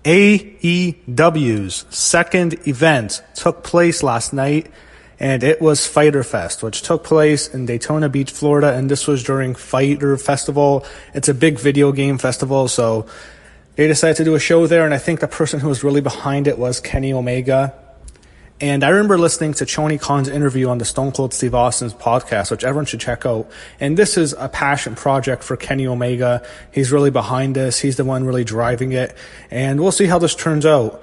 AEW's second event took place last night, and it was Fyter Fest, which took place in Daytona Beach, Florida, and this was during Fyter Festival. It's a big video game festival, so they decided to do a show there, and I think the person who was really behind it was Kenny Omega. And I remember listening to Tony Khan's interview on the Stone Cold Steve Austin's podcast, which everyone should check out. And this is a passion project for Kenny Omega. He's really behind this. He's the one really driving it. And we'll see how this turns out.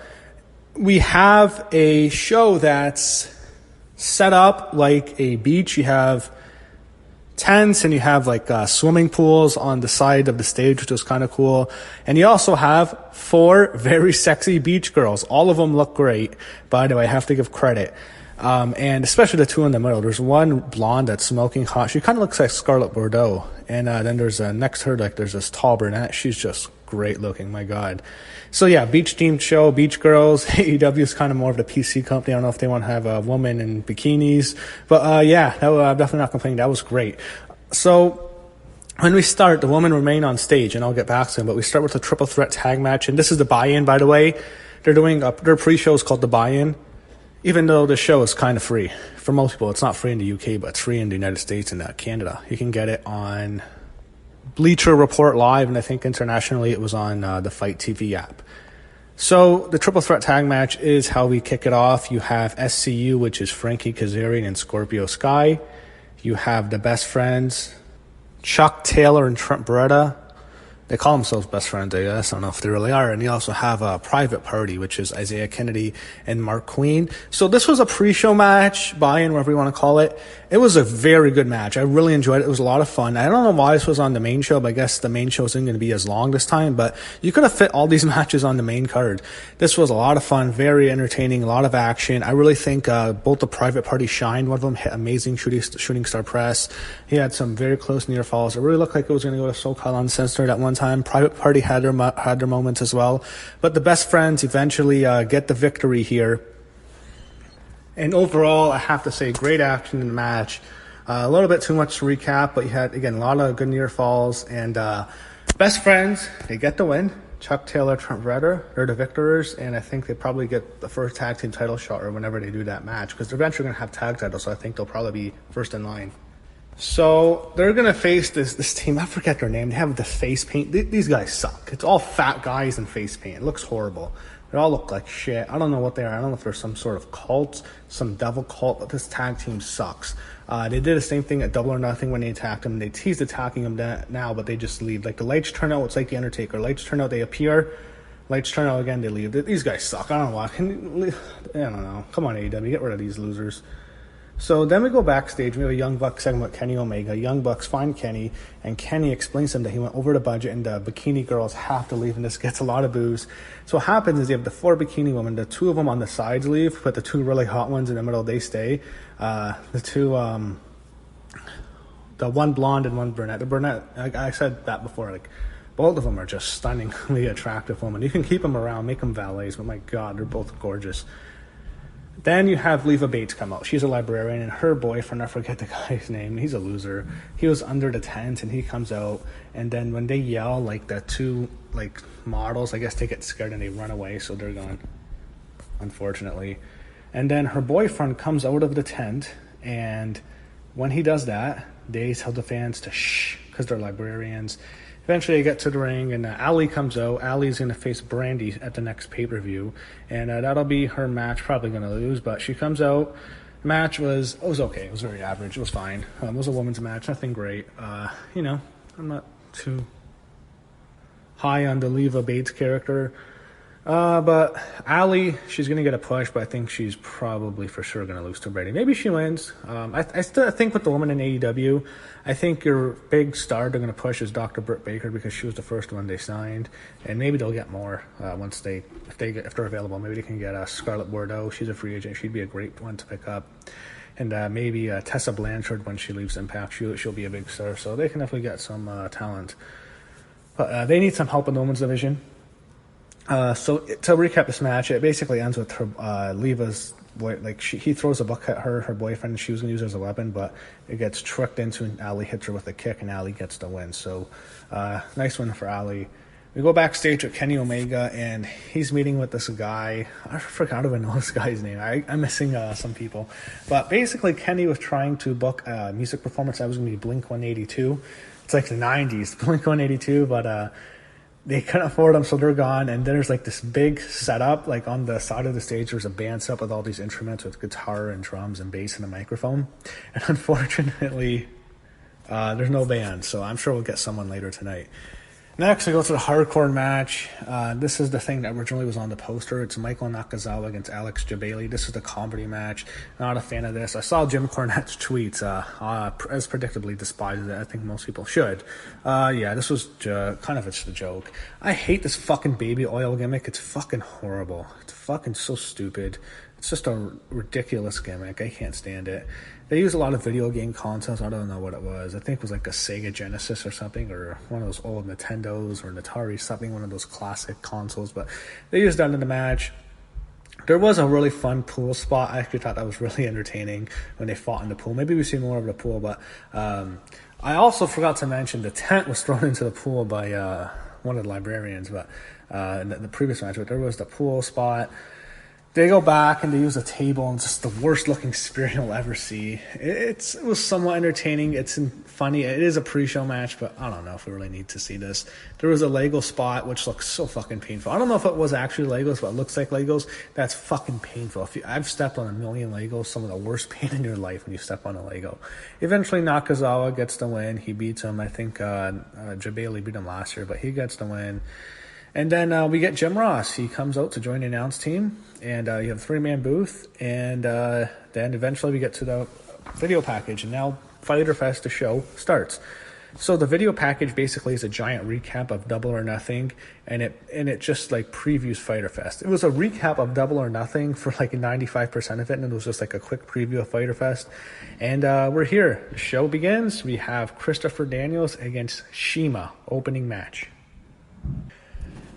We have a show that's set up like a beach. You have tents and you have like swimming pools on the side of the stage, which is kind of cool. And you also have 4 very sexy beach girls. All of them look great, by the way. I have to give credit. And especially the 2 in the middle. There's one blonde that's smoking hot. She kind of looks like Scarlett Bordeaux. And then there's next to her, like there's this tall brunette. She's just great looking. My God. So yeah, beach themed show, beach girls. AEW is kind of more of the PC company. I don't know if they want to have a woman in bikinis, but yeah, I'm definitely not complaining. That was great. So when we start, the women remain on stage, and I'll get back to them. But we start with a triple threat tag match, and this is the buy-in, by the way. They're doing their pre-show is called the buy-in, even though the show is kind of free for most people. It's not free in the UK, but it's free in the United States and Canada. You can get it on Bleacher Report Live, and I think internationally it was on the Fight TV app. So the triple threat tag match is how we kick it off. You have SCU, which is Frankie, Kazarian, and Scorpio Sky. You have the best friends, Chuck Taylor and Trent Beretta. They call themselves best friends, I guess. I don't know if they really are. And you also have a private party, which is Isiah Kennedy and Marq Quen. So this was a pre-show match, buy-in, whatever you want to call it. It was a very good match. I really enjoyed it. It was a lot of fun. I don't know why this was on the main show, but I guess the main show isn't going to be as long this time. But you could have fit all these matches on the main card. This was a lot of fun, very entertaining, a lot of action. I really think both the private party shined. One of them hit amazing shooting star press. He had some very close near falls. It really looked like it was going to go to SoCal Uncensored at one time. Private party had their moments as well. But the best friends eventually get the victory here. And overall, I have to say, great action in the match. A little bit too much to recap, but you had, again, a lot of good near falls. And best friends, they get the win. Chuck Taylor, Trent Beretta, they're the victors. And I think they probably get the first tag team title shot or whenever they do that match, because they're eventually going to have tag titles, so I think they'll probably be first in line. So they're going to face this team. I forget their name. They have the face paint. These guys suck. It's all fat guys in face paint. It looks horrible. They all look like shit. I don't know what they are. I don't know if they're some sort of cult, some devil cult, but this tag team sucks. They did the same thing at Double or Nothing when they attacked them. They teased attacking them now, but they just leave. Like the lights turn out, it's like The Undertaker. Lights turn out, they appear. Lights turn out again, they leave. These guys suck. I don't know why. I don't know. Come on, AEW, get rid of these losers. So then we go backstage. We have a Young Bucks segment with Kenny Omega. Young Bucks find Kenny, and Kenny explains to him that he went over the budget and the bikini girls have to leave, and this gets a lot of boos. So what happens is you have the 4 bikini women. The 2 of them on the sides leave, but the 2 really hot ones in the middle, they stay. The 2, the one blonde and one brunette. The brunette, like I said that before, like both of them are just stunningly attractive women. You can keep them around, make them valets, but my God, they're both gorgeous. Then you have Leva Bates come out. She's a librarian, and her boyfriend, I forget the guy's name, he's a loser. He was under the tent, and he comes out, and then when they yell, like the 2 like models, I guess they get scared and they run away, so they're gone, unfortunately. And then her boyfriend comes out of the tent, and when he does that, they tell the fans to shh, because they're librarians. Eventually, they get to the ring, and Allin comes out. Allie's going to face Brandy at the next pay-per-view, and that'll be her match. Probably going to lose, but she comes out. The match was okay. It was very average. It was fine. It was a women's match. Nothing great. I'm not too high on the Leva Bates character. But Allin, she's going to get a push, but I think she's probably for sure going to lose to Brady. Maybe she wins. I still think with the woman in AEW, I think your big star they're going to push is Dr. Britt Baker, because she was the first one they signed, and maybe they'll get more once if they're available. Maybe they can get Scarlett Bordeaux. She's a free agent. She'd be a great one to pick up. And maybe Tessa Blanchard, when she leaves Impact, she'll be a big star. So they can definitely get some talent. But they need some help in the women's division. So to recap this match, it basically ends with her, Leva's he throws a book at her boyfriend, and she was going to use it as a weapon, but it gets tricked into, and Allin hits her with a kick, and Allin gets the win. So nice win for Allin. we go backstage with Kenny Omega, and he's meeting with this guy. I forgot to know this guy's name. I'm missing some people. But basically, Kenny was trying to book a music performance that was going to be Blink-182. It's like the 90s, Blink-182, but they couldn't afford them, so they're gone. And there's like this big setup, like on the side of the stage, there's a band set up with all these instruments with guitar and drums and bass and a microphone. And unfortunately, there's no band, so I'm sure we'll get someone later tonight. Next, we go to the hardcore match. This is the thing that originally was on the poster. It's Michael Nakazawa against Alex Jebailey. This is the comedy match. Not a fan of this. I saw Jim Cornette's tweets. As predictably despised it. I think most people should. Yeah, this was kind of just a joke. I hate this fucking baby oil gimmick. It's fucking horrible. It's fucking so stupid. It's just a ridiculous gimmick. I can't stand it. They use a lot of video game consoles. I don't know what it was. I think it was like a Sega Genesis or something, or one of those old Nintendos or an Atari something, one of those classic consoles. But they used that in the match. There was a really fun pool spot. I actually thought that was really entertaining when they fought in the pool. Maybe we see more of the pool, but I also forgot to mention the tent was thrown into the pool by one of the librarians, but in the previous match. But there was the pool spot. They go back and they use a table, and it's just the worst looking spear you'll ever see. It was somewhat entertaining. It's funny. It is a pre-show match, but I don't know if we really need to see this. There was a Lego spot, which looks so fucking painful. I don't know if it was actually Legos, but it looks like Legos. That's fucking painful. I've stepped on a million Legos, some of the worst pain in your life when you step on a Lego. Eventually, Nakazawa gets the win. He beats him. I think Jebailey beat him last year, but he gets the win. And then we get Jim Ross. He comes out to join the announce team, and you have a 3-man booth, and then eventually we get to the video package, and now Fyter Fest, the show, starts. So the video package basically is a giant recap of Double or Nothing, and it just like previews Fyter Fest. It was a recap of Double or Nothing for like 95% of it, and it was just like a quick preview of Fyter Fest. And we're here. The show begins. We have Christopher Daniels against Cima, opening match.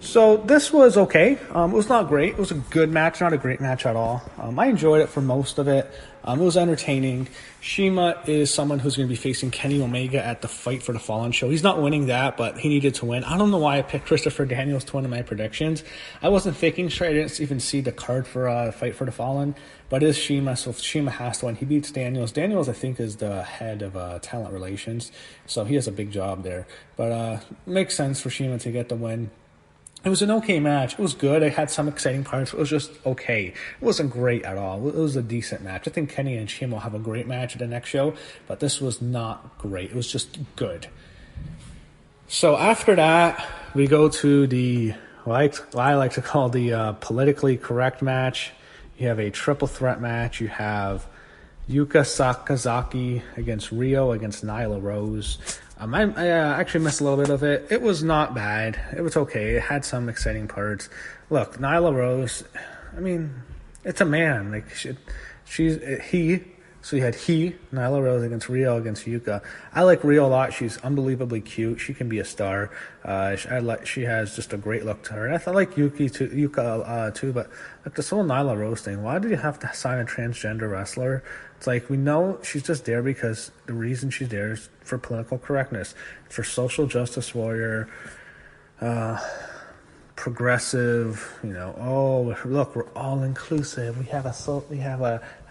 So this was okay. It was not great. It was a good match, not a great match at all. I enjoyed it for most of it. It was entertaining. Cima is someone who's going to be facing Kenny Omega at the Fight for the Fallen show. He's not winning that, but he needed to win. I don't know why I picked Christopher Daniels to one of my predictions. I wasn't thinking straight. I didn't even see the card for Fight for the Fallen, but it is Cima, so Cima has to win. He beats Daniels. Daniels, I think, is the head of talent relations, so he has a big job there. But makes sense for Cima to get the win. It was an okay match. It was good. It had some exciting parts. It was just okay. It wasn't great at all. It was a decent match. I think Kenny and Cima will have a great match at the next show, but this was not great. It was just good. So after that, we go to the, what I like to call the politically correct match. You have a triple threat match. You have Yuka Sakazaki against Riho against Nyla Rose. I actually missed a little bit of it. It was not bad. It was okay. It had some exciting parts. Look, Nyla Rose, I mean, it's a man. Like he. So you had Nyla Rose against Riho against Yuka. I like Riho a lot. She's unbelievably cute. She can be a star. She has just a great look to her. And I like Yuka too. But like this whole Nyla Rose thing, why do you have to sign a transgender wrestler? It's like we know she's just there because the reason she's there is for political correctness, for social justice warrior, progressive, oh look, we're all inclusive. We have a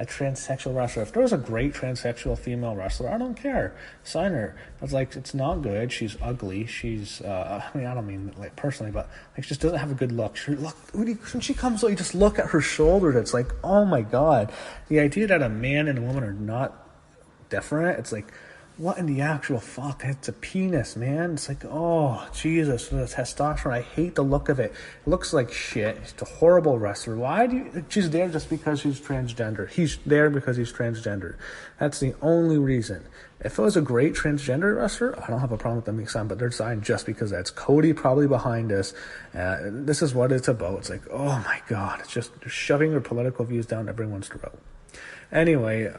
transsexual wrestler. If there was a great transsexual female wrestler, I don't care. Sign her. I was like, it's not good. She's ugly. She's I don't mean like personally, but like she just doesn't have a good look. When she comes out, you just look at her shoulders. It's like, oh my god. The idea that a man and a woman are not different, it's like, what in the actual fuck? It's a penis, man. It's like, oh, Jesus, the testosterone. I hate the look of it. It looks like shit. She's a horrible wrestler. She's there just because she's transgender. He's there because he's transgender. That's the only reason. If it was a great transgender wrestler, I don't have a problem with them being signed, but they're signed just because that's Cody probably behind us. This is what it's about. It's like, oh my God. It's just shoving their political views down everyone's throat. Anyway,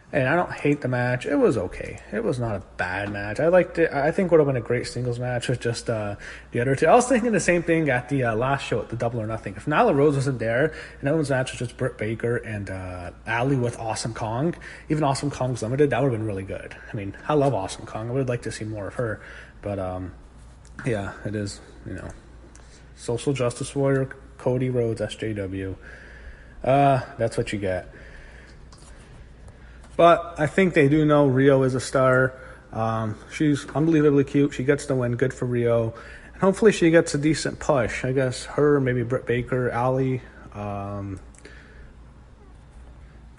and I don't hate the match. It was okay. It was not a bad match. I liked it. I think it would have been a great singles match with just the other two. I was thinking the same thing at the last show at the Double or Nothing. If Nyla Rose wasn't there, and everyone's match was just Britt Baker and Allin with Awesome Kong, even Awesome Kong's Limited, that would have been really good. I mean, I love Awesome Kong. I would like to see more of her. But Yeah, it is, social justice warrior, Cody Rhodes, SJW. That's what you get. But I think they do know Riho is a star. She's unbelievably cute. She gets the win. Good for Riho. And hopefully she gets a decent push. I guess her, maybe Britt Baker, Allin,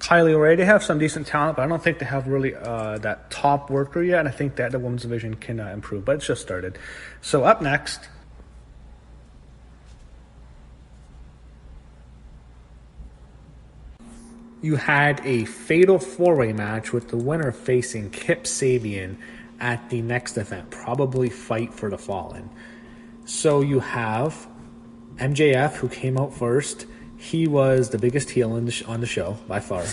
Kylie already have some decent talent, but I don't think they have really that top worker yet, and I think that the women's division can improve, but it's just started. So up next, you had a fatal four-way match with the winner facing Kip Sabian at the next event, probably Fight for the Fallen. So you have MJF, who came out first. He was the biggest heel on the show, by far.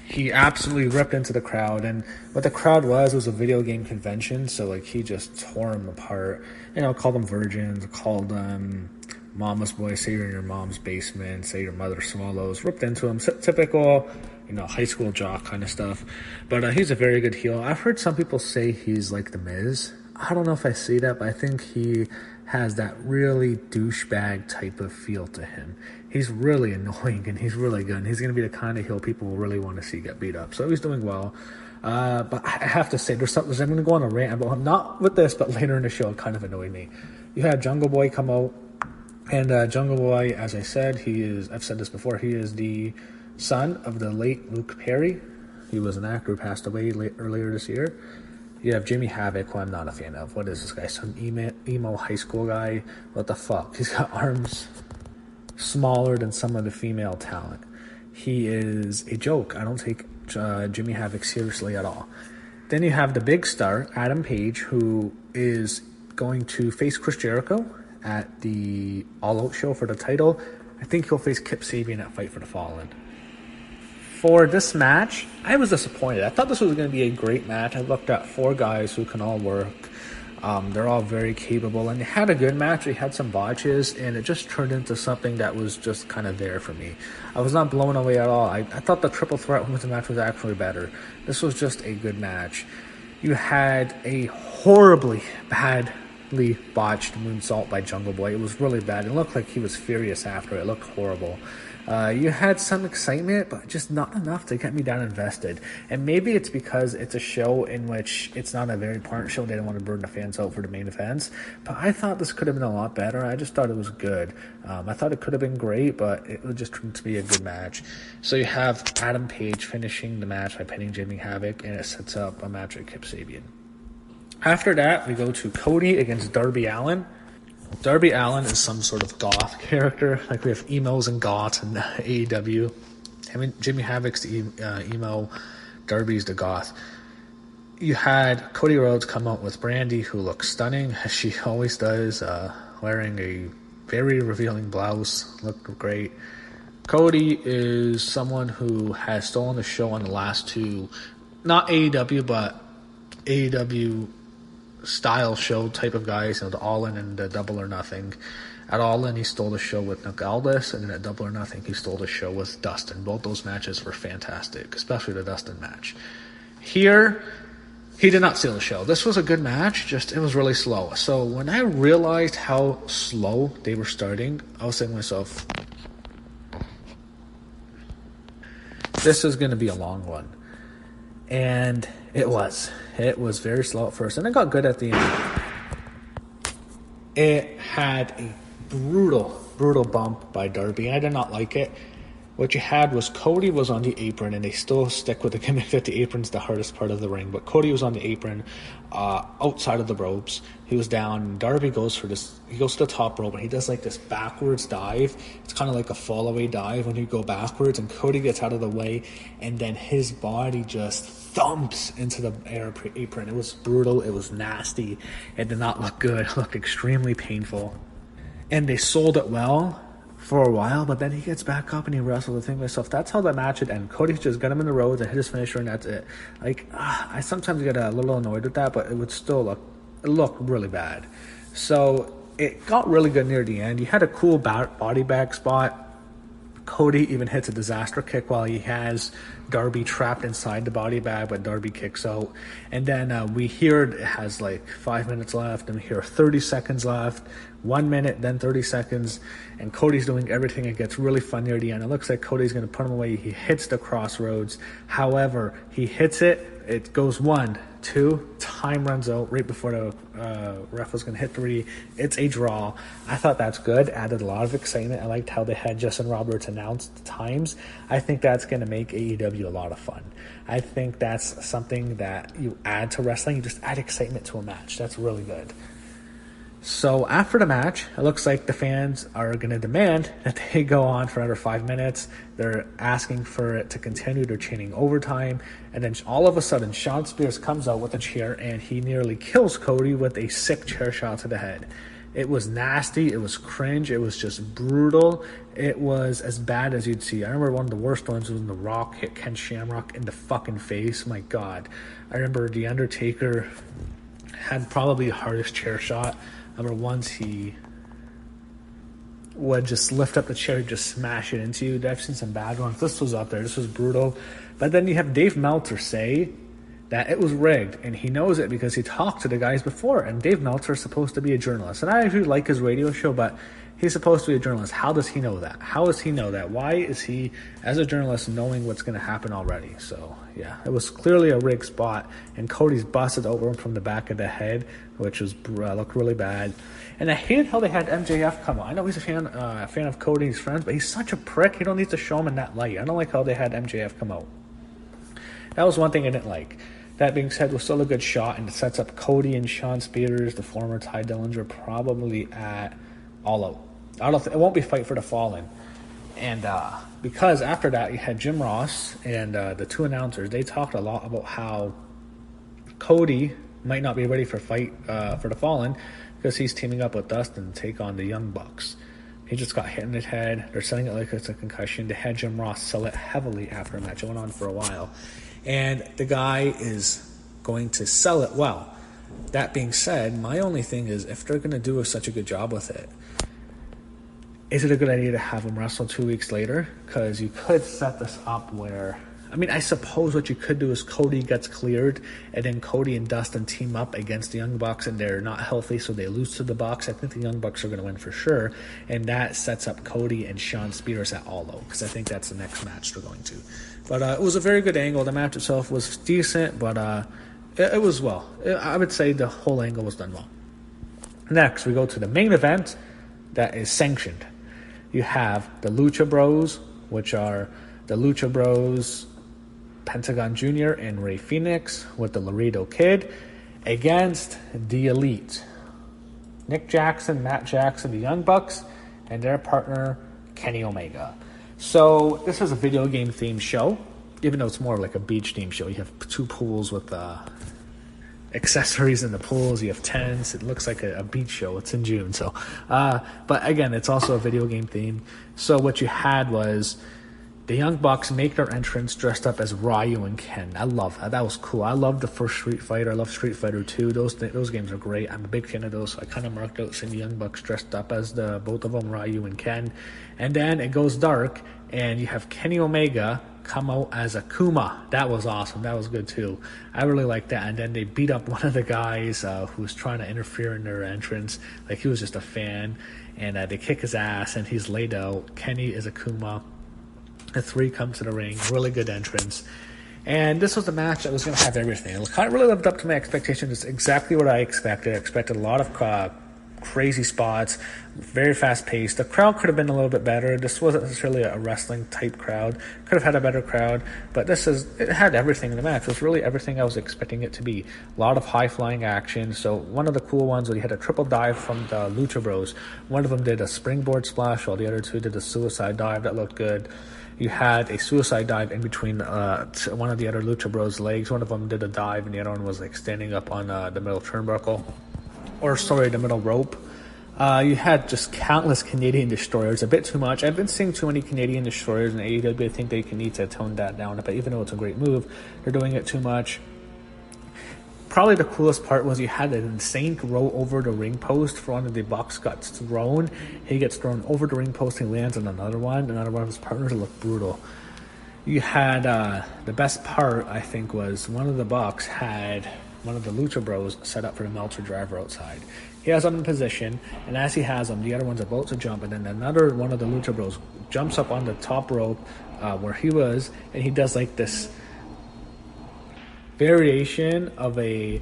He absolutely ripped into the crowd, and what the crowd was a video game convention, so he just tore them apart. Called them virgins, called them mama's boy, say you're in your mom's basement, say your mother swallows, ripped into him. Typical, high school jock kind of stuff. But he's a very good heel. I've heard some people say he's like The Miz. I don't know if I see that, but I think he has that really douchebag type of feel to him. He's really annoying, and he's really good. And he's going to be the kind of heel people will really want to see get beat up. So he's doing well. But I have to say, I'm going to go on a rant about him. Not with this, but later in the show, it kind of annoyed me. You had Jungle Boy come out. And Jungle Boy, as I said, I've said this before, he is the son of the late Luke Perry. He was an actor who passed away earlier this year. You have Jimmy Havoc, who I'm not a fan of. What is this guy? Some emo high school guy? What the fuck? He's got arms smaller than some of the female talent. He is a joke. I don't take Jimmy Havoc seriously at all. Then you have the big star, Adam Page, who is going to face Chris Jericho at the All Out show for the title. I think he'll face Kip Sabian at Fight for the Fallen. For this match, I was disappointed. I thought this was going to be a great match. I looked at four guys who can all work. They're all very capable, and they had a good match. They had some botches, and it just turned into something that was just kind of there for me. I was not blown away at all. I thought the triple threat women's match was actually better. This was just a good match. You had a horribly badly botched moonsault by Jungle Boy. It was really bad. It looked like he was furious after it. It looked horrible. You had some excitement, but just not enough to get me down invested. And maybe it's because it's a show in which it's not a very important show. They don't want to burn the fans out for the main events. But I thought this could have been a lot better. I just thought it was good. I thought it could have been great, but it just turned to be a good match. So you have Adam Page finishing the match by pinning Jimmy Havoc, and it sets up a match with Kip Sabian. After that, we go to Cody against Darby Allin. Darby Allin is some sort of goth character. Like we have emos and goths in AEW. I mean, Jimmy Havoc's the emo, Darby's the goth. You had Cody Rhodes come out with Brandy, who looks stunning, as she always does, wearing a very revealing blouse. Looked great. Cody is someone who has stolen the show on the last two, not AEW, but AEW style show type of guys, the Allin and the Double or Nothing. At Allin, he stole the show with Nick Aldis, and then at Double or Nothing, he stole the show with Dustin. Both those matches were fantastic, especially the Dustin match. Here, he did not steal the show. This was a good match, just it was really slow. So when I realized how slow they were starting, I was saying to myself, this is going to be a long one. And it was. It was very slow at first, and it got good at the end. It had a brutal bump by Darby, and I did not like it. What you had was Cody was on the apron, and they still stick with the gimmick that the apron's the hardest part of the ring, but Cody was on the apron outside of the ropes. He was down, and Darby goes for this. He goes to the top rope, and he does like this backwards dive. It's kind of like a fall away dive when you go backwards, and Cody gets out of the way, and then his body just thumps into the apron. It was brutal. It was nasty. It did not look good. It looked extremely painful. And they sold it well for a while, but then he gets back up and he wrestles. I think to myself, that's how that match would end. Cody just got him in the Rhodes and hit his finisher, and that's it. I sometimes get a little annoyed with that, but it would still look really bad. So it got really good near the end. You had a cool body bag spot. Cody even hits a disaster kick while he has Darby trapped inside the body bag, but Darby kicks out. And then we hear it has like 5 minutes left, and we hear 30 seconds left, 1 minute, then 30 seconds, and Cody's doing everything. It gets really fun near the end. It looks like Cody's going to put him away. He hits the crossroads. However, he hits it. It goes 1, 2, time runs out right before the ref was going to hit 3. It's a draw. I thought that's good. Added a lot of excitement. I liked how they had Justin Roberts announce the times. I think that's going to make AEW a lot of fun. I think that's something that you add to wrestling. You just add excitement to a match. That's really good. So after the match, it looks like the fans are going to demand that they go on for another 5 minutes. They're asking for it to continue. They're chanting overtime. And then all of a sudden, Shawn Spears comes out with a chair, and he nearly kills Cody with a sick chair shot to the head. It was nasty. It was cringe. It was just brutal. It was as bad as you'd see. I remember one of the worst ones was when The Rock hit Ken Shamrock in the fucking face. My God. I remember The Undertaker had probably the hardest chair shot. I remember once he would just lift up the chair and just smash it into you. I've seen some bad ones. This was up there. This was brutal. But then you have Dave Meltzer say that it was rigged, and he knows it because he talked to the guys before. And Dave Meltzer is supposed to be a journalist. And I actually like his radio show, but he's supposed to be a journalist. How does he know that? How does he know that? Why is he, as a journalist, knowing what's going to happen already? So, yeah, it was clearly a rigged spot. And Cody's busted over him from the back of the head, which was looked really bad. And I hated how they had MJF come on. I know he's a fan of Cody's friends, but he's such a prick. He don't need to show him in that light. I don't like how they had MJF come out. That was one thing I didn't like. That being said, it was still a good shot, and it sets up Cody and Shawn Spears, the former Ty Dillinger, probably at All Out. It won't be Fight for the Fallen. And because after that, you had Jim Ross and the two announcers. They talked a lot about how Cody might not be ready for Fight for the Fallen because he's teaming up with Dustin to take on the Young Bucks. He just got hit in the head. They're selling it like it's a concussion. They had Jim Ross sell it heavily after a match. It went on for a while. And the guy is going to sell it well. That being said, my only thing is if they're going to do such a good job with it, is it a good idea to have him wrestle 2 weeks later? Because you could set this up where, I suppose what you could do is Cody gets cleared, and then Cody and Dustin team up against the Young Bucks, and they're not healthy, so they lose to the Bucks. I think the Young Bucks are going to win for sure, and that sets up Cody and Shawn Spears at All Out, because I think that's the next match they're going to. But it was a very good angle. The match itself was decent, but it was well. I would say the whole angle was done well. Next, we go to the main event that is sanctioned. You have the Lucha Bros, which are the Lucha Bros, Pentagón Jr. and Rey Fénix with the Laredo Kid against the Elite. Nick Jackson, Matt Jackson, the Young Bucks, and their partner, Kenny Omega. So this is a video game themed show, even though it's more like a beach themed show. You have two pools with accessories in the pools. You have tents. It looks like a beach show. It's in June. So, but again, it's also a video game theme. So what you had was the Young Bucks make their entrance dressed up as Ryu and Quen. I love that. That was cool. I love the first Street Fighter. I love Street Fighter 2. Those games are great. I'm a big fan of those. So I kind of marked out seeing the Young Bucks dressed up as both of them, Ryu and Quen. And then it goes dark, and you have Kenny Omega come out as Akuma. That was awesome. That was good too. I really liked that. And then they beat up one of the guys who was trying to interfere in their entrance. Like he was just a fan. And they kick his ass, and he's laid out. Kenny is Akuma. The three come to the ring. Really good entrance. And this was the match that was going to have everything. It really lived up to my expectations. It's exactly what I expected. I expected a lot of crazy spots, very fast paced. The crowd could have been a little bit better. This wasn't necessarily a wrestling type crowd. Could have had a better crowd, but it had everything in the match. It was really everything I was expecting it to be. A lot of high flying action. So one of the cool ones was you had a triple dive from the Lucha Bros. One of them did a springboard splash, while the other two did a suicide dive. That looked good. You had a suicide dive in between one of the other Lucha Bros' legs. One of them did a dive, and the other one was like standing up on the middle turnbuckle. The middle rope. You had just countless Canadian destroyers, a bit too much. I've been seeing too many Canadian destroyers in AEW. I think they need to tone that down a bit, even though it's a great move. They're doing it too much. Probably the coolest part was you had an insane throw over the ring post for one of the Bucks got thrown. He gets thrown over the ring post, he lands on another one of his partners. It looked brutal. You had the best part, I think, was one of the Bucks had one of the Lucha Bros set up for the Meltzer driver outside. He has him in position, and as he has him, the other one's about to jump, and then another one of the Lucha Bros jumps up on the top rope where he was, and he does like this variation of a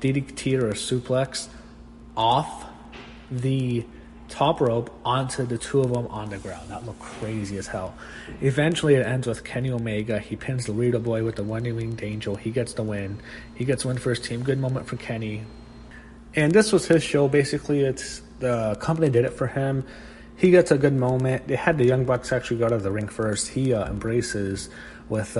DDT or a suplex off the top rope onto the two of them on the ground. That looked crazy as hell. Eventually it ends with Kenny Omega. He pins Laredo Boy with the one-winged angel. He gets the win. He gets win for his team. Good moment for Kenny. And this was his show. Basically, it's the company did it for him. He gets a good moment. They had the Young Bucks actually go out of the ring first. He embraces with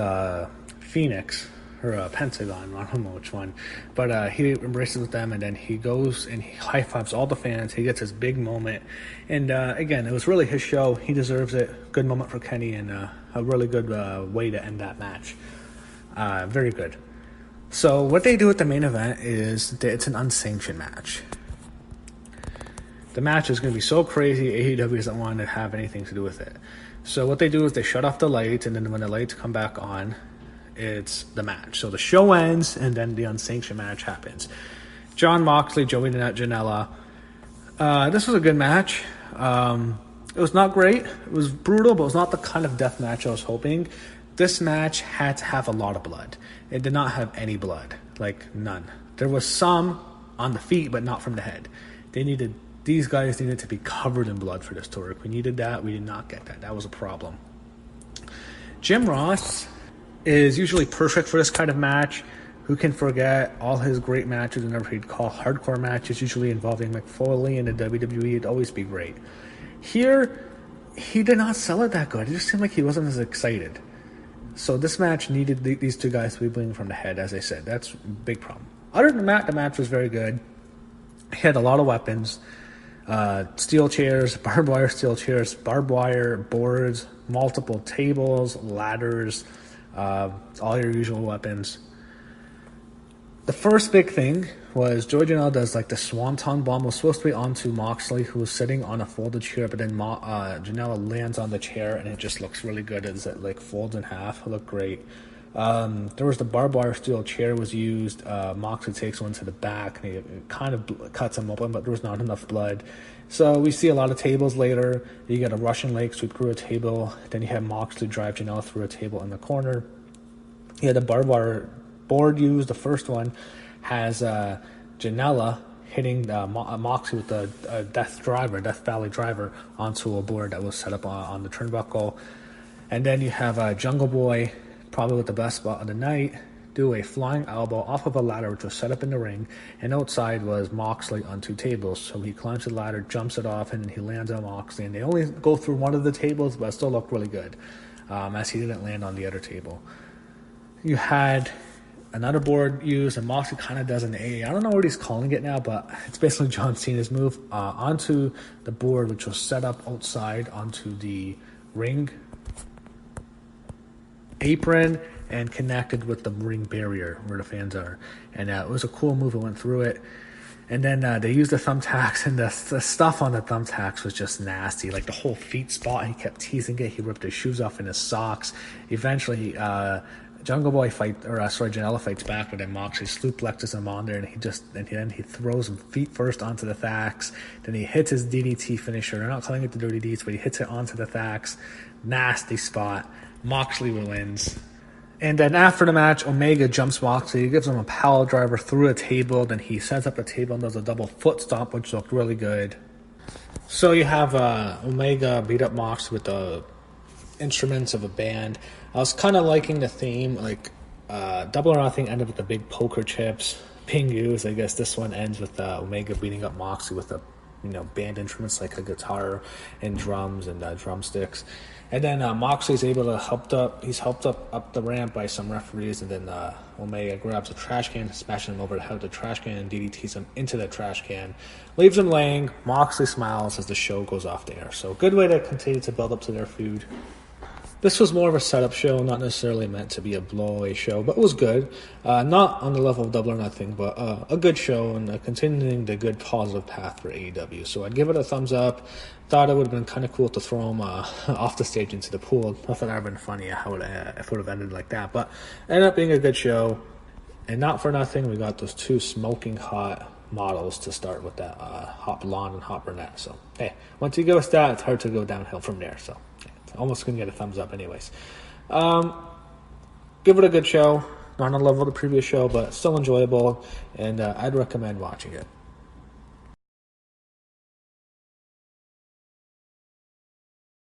Phoenix or Pentagón, I don't know which one, but he embraces with them, and then he goes and he high fives all the fans. He gets his big moment, and again, it was really his show. He deserves it. Good moment for Kenny, and a really good way to end that match. Very good. So what they do at the main event is it's an unsanctioned match. The match is going to be so crazy, AEW doesn't want to have anything to do with it. So what they do is they shut off the lights, and then when the lights come back on, it's the match. So the show ends, and then the unsanctioned match happens. John Moxley, Joey Janela. This was a good match. It was not great. It was brutal, but it was not the kind of death match I was hoping. This match had to have a lot of blood. It did not have any blood. Like, none. There was some on the feet, but not from the head. These guys needed to be covered in blood for this to work. We needed that. We did not get that. That was a problem. Jim Ross is usually perfect for this kind of match. Who can forget all his great matches whenever he'd call hardcore matches, usually involving Mick Foley in the WWE? It'd always be great. Here, he did not sell it that good. It just seemed like he wasn't as excited. So this match needed these two guys to be bleeding from the head, as I said. That's a big problem. Other than that, the match was very good. He had a lot of weapons. Steel chairs, barbed wire steel chairs, barbed wire boards, multiple tables, ladders, all your usual weapons. The first big thing was Joey Janela does like the Swanton bomb. Was supposed to be onto Moxley, who was sitting on a folded chair, but then Janela lands on the chair, and it just looks really good as it like folds in half. It looked great. There was the barbed wire steel chair was used. Moxley takes one to the back, and it kind of cuts him open, but there was not enough blood. So we see a lot of tables later. You get a Russian leg sweep through a table. Then you have Moxley drive Janela through a table in the corner. You had the barbed wire board used. The first one has Janela hitting Moxley with the Death Valley driver onto a board that was set up on the turnbuckle. And then you have Jungle Boy, probably with the best spot of the night, do a flying elbow off of a ladder which was set up in the ring, and outside was Moxley on two tables. So he climbs the ladder, jumps it off, and then he lands on Moxley, and they only go through one of the tables, but it still looked really good, as he didn't land on the other table. You had another board used, and Moxley kind of does an A. I don't know what he's calling it now, but it's basically John Cena's move onto the board, which was set up outside onto the ring apron and connected with the ring barrier where the fans are. And it was a cool move. It went through it. And then they used the thumbtacks, and the stuff on the thumbtacks was just nasty. Like the whole feet spot, he kept teasing it. He ripped his shoes off in his socks. Eventually, Jungle Boy Janela fights back, but then Moxley suplexes him on there, and then he throws him feet first onto the thacks. Then he hits his DDT finisher. They're not calling it the Dirty Deeds, but he hits it onto the thacks. Nasty spot. Moxley wins. And then after the match, Omega jumps Moxley. He gives him a power driver through a table. Then he sets up a table and does a double foot stomp, which looked really good. So you have Omega beat up Moxley with the instruments of a band. I was kind of liking the theme. Like Double or Nothing ended with the big poker chips being used. I guess this one ends with Omega beating up Moxley with the band instruments like a guitar and drums and drumsticks. And then Moxley's able to helped up the ramp by some referees, and then Omega grabs a trash can, smashing him over the head with the trash can, and DDTs him into the trash can, leaves him laying. Moxley smiles as the show goes off the air. So good way to continue to build up to their feud. This was more of a setup show, not necessarily meant to be a blowaway show, but it was good. Not on the level of Double or Nothing, but a good show and continuing the good positive path for AEW. So I'd give it a thumbs up. Thought it would have been kind of cool to throw him off the stage into the pool. I thought that would have been funny if it would have ended like that. But it ended up being a good show. And not for nothing, we got those two smoking hot models to start with, that hot blonde and hot brunette. So, hey, once you give us that, it's hard to go downhill from there. So, almost going to get a thumbs up anyways. Give it a good show. Not on the level of the previous show, but still enjoyable. And I'd recommend watching it.